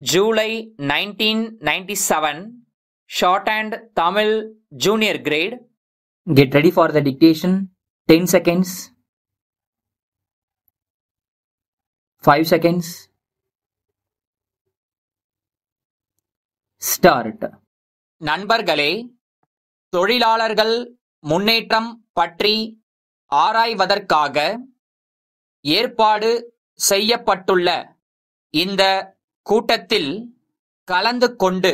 July 1997, Shorthand Tamil Junior Grade. Get ready for the dictation. 10 seconds. 5 seconds. Start. நண்பர்களே, தொழிலாளர்கள் முன்னேற்றம் பற்றி ஆராய்வதற்காக ஏற்பாடு செய்யப்பட்டுள்ள இந்த கூட்டத்தில் கலந்து கொண்டு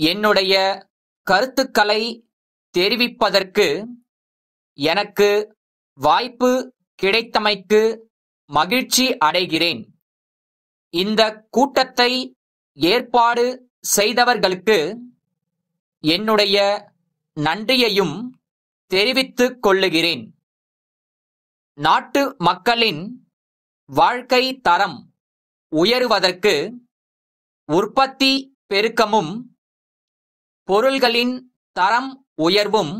என்னுடைய கருத்துக்களை தெரிவிப்பதற்கு எனக்கு வாய்ப்பு கிடைத்தமைக்கு மகிழ்ச்சி அடைகிறேன். இந்த கூட்டத்தை ஏற்பாடு செய்தவர்களுக்கு என்னுடைய நன்றியையும் தெரிவித்துக் கொள்ளுகிறேன். நாட்டு மக்களின் வாழ்க்கை தரம் உயருவதற்கு உற்பத்தி பெருக்கமும் பொருள்களின் தரம் உயர்வும்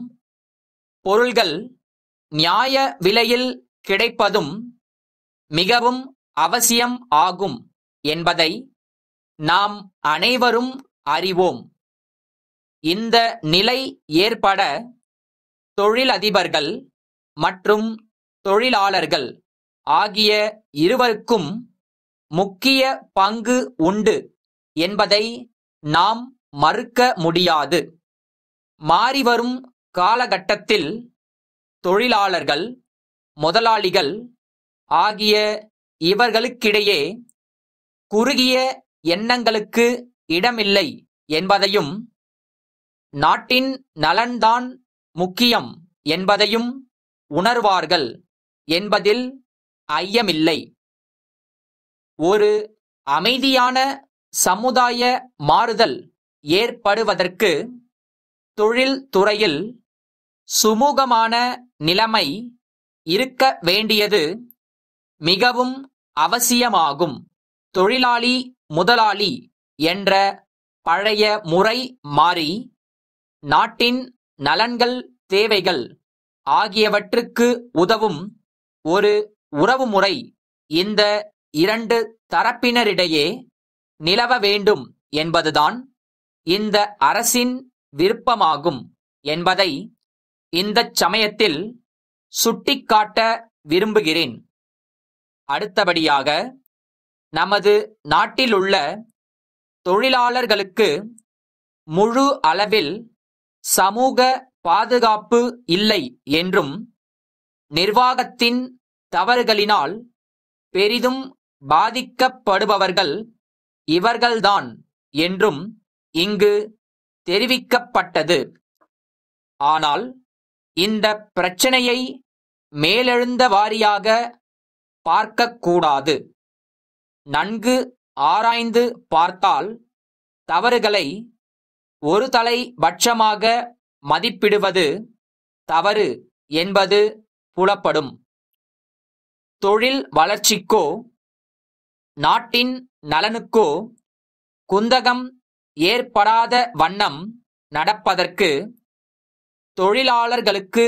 பொருள்கள் நியாய விலையில் கிடைப்பதும் மிகவும் அவசியம் ஆகும் என்பதை நாம் அனைவரும் அறிவோம். இந்த நிலை ஏற்பட தொழிலதிபர்கள் மற்றும் தொழிலாளர்கள் ஆகிய இருவருக்கும் முக்கிய பங்கு உண்டு என்பதை நாம் மறுக்க முடியாது. மாறிவரும் காலகட்டத்தில் தொழிலாளர்கள், முதலாளிகள் ஆகிய இவர்களுக்கிடையே குறுகிய எண்ணங்களுக்கு இடமில்லை என்பதையும், நாட்டின் நலன்தான் முக்கியம் என்பதையும் உணர்வார்கள் என்பதில் ஐயமில்லை. ஒரு அமைதியான சமுதாய மாறுதல் ஏற்படுவதற்கு தொழில்துறையில் சுமூகமான நிலைமை இருக்க வேண்டியது மிகவும் அவசியமாகும். தொழிலாளி முதலாளி என்ற பழைய முறை மாறி நாட்டின் நலன்கள், தேவைகள் ஆகியவற்றுக்கு உதவும் ஒரு உறவுமுறை இந்த இரண்டு தரப்பினரிடையே நிலவ வேண்டும் என்பதுதான் இந்த அரசின் விருப்பமாகும் என்பதை இந்தச் சமயத்தில் சுட்டிக்காட்ட விரும்புகிறேன். அடுத்தபடியாக, நமது நாட்டிலுள்ள தொழிலாளர்களுக்கு முழு அளவில் சமூக பாதுகாப்பு இல்லை என்றும், நிர்வாகத்தின் தவறுகளினால் பெரிதும் பாதிக்கப்படுபவர்கள் இவர்கள்தான் என்றும் இங்கு தெரிவிக்கப்பட்டது. ஆனால் இந்த பிரச்சனையை மேலெழுந்த வாரியாக பார்க்கக்கூடாது. நன்கு ஆராய்ந்து பார்த்தால் தவறுகளை ஒரு தலைபட்சமாக மதிப்பிடுவது தவறு என்பது புலப்படும். தொழில் வளர்ச்சிக்கோ நாட்டின் நலனுக்கோ குந்தகம் ஏற்படாத வண்ணம் நடப்பதற்கு தொழிலாளர்களுக்கு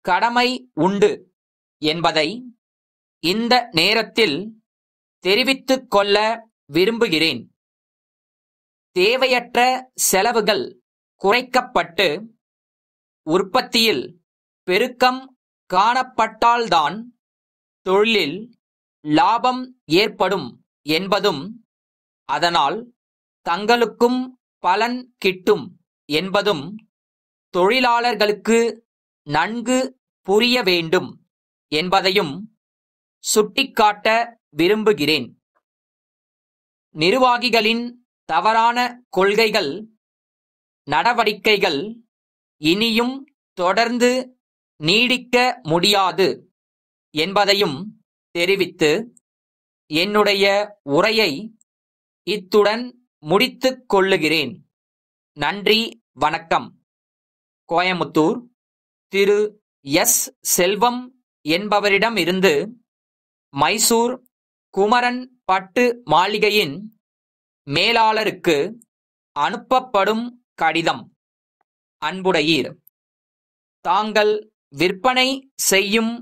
கடமை உண்டு என்பதை இந்த நேரத்தில் தெரிவித்துக் கொள்ள விரும்புகிறேன். தேவையற்ற செலவுகள் குறைக்கப்பட்டு உற்பத்தியில் பெருக்கம் காணப்பட்டால்தான் தொழிலில் லாபம் ஏற்படும் என்பதும், அதனால் தங்களுக்கும் பலன் கிட்டும் என்பதும் தொழிலாளர்களுக்கு நன்கு புரிய வேண்டும் என்பதையும் சுட்டிக்காட்ட விரும்புகிறேன். நிர்வாகிகளின் தவறான கொள்கைகள், நடவடிக்கைகள் இனியும் தொடர்ந்து நீடிக்க முடியாது என்பதையும் தெரிவித்து என்னுடைய உரையை இத்துடன் முடித்துக் கொள்ளுகிறேன். நன்றி, வணக்கம். கோயமுத்தூர் திரு எஸ். செல்வம் என்பவரிடமிருந்து மைசூர் குமரன் பட்டு மாளிகையின் மேலாளருக்கு அனுப்பப்படும் கடிதம். அன்புடையீர், தாங்கள் விற்பனை செய்யும்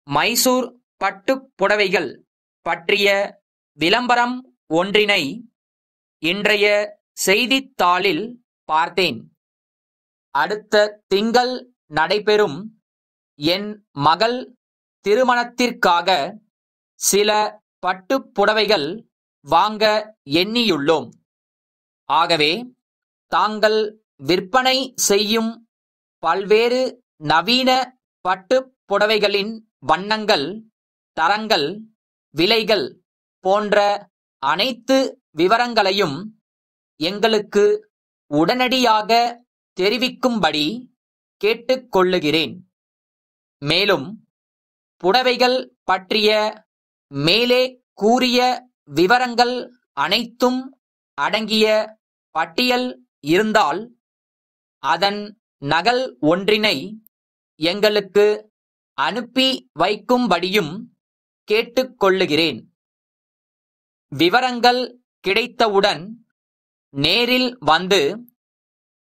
மைசூர் பட்டுப் புடவைகள் பற்றிய விளம்பரம் ஒன்றினை இன்றைய செய்தித்தாளில் பார்த்தேன். அடுத்த திங்கள் நடைபெறும் என் மகள் திருமணத்திற்காக சில பட்டுப் புடவைகள் வாங்க எண்ணியுள்ளோம். ஆகவே தாங்கள் விற்பனை செய்யும் பல்வேறு நவீன பட்டுப் புடவைகளின் வண்ணங்கள், தரங்கள், விலைகள் போன்ற அனைத்து விவரங்களையும் எங்களுக்கு உடனடியாக தெரிவிக்கும்படி கேட்டுக்கொள்ளுகிறேன். மேலும் புடவைகள் பற்றிய மேலே கூறிய விவரங்கள் அனைத்தும் அடங்கிய பட்டியல் இருந்தால் அதன் நகல் ஒன்றினை எங்களுக்கு அனுப்பி வைக்கும்படியும் கேட்டுக்கொள்ளுகிறேன். விவரங்கள் கிடைத்தவுடன் நேரில் வந்து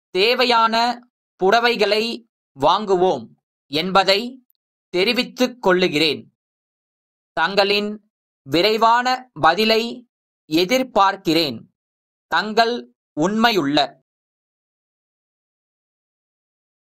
தேவையான புடவைகளை வாங்குவோம் என்பதை தெரிவித்துக் கொள்ளுகிறேன். தங்களின் விரைவான பதிலை எதிர்பார்க்கிறேன். தங்கள் உண்மையுள்ள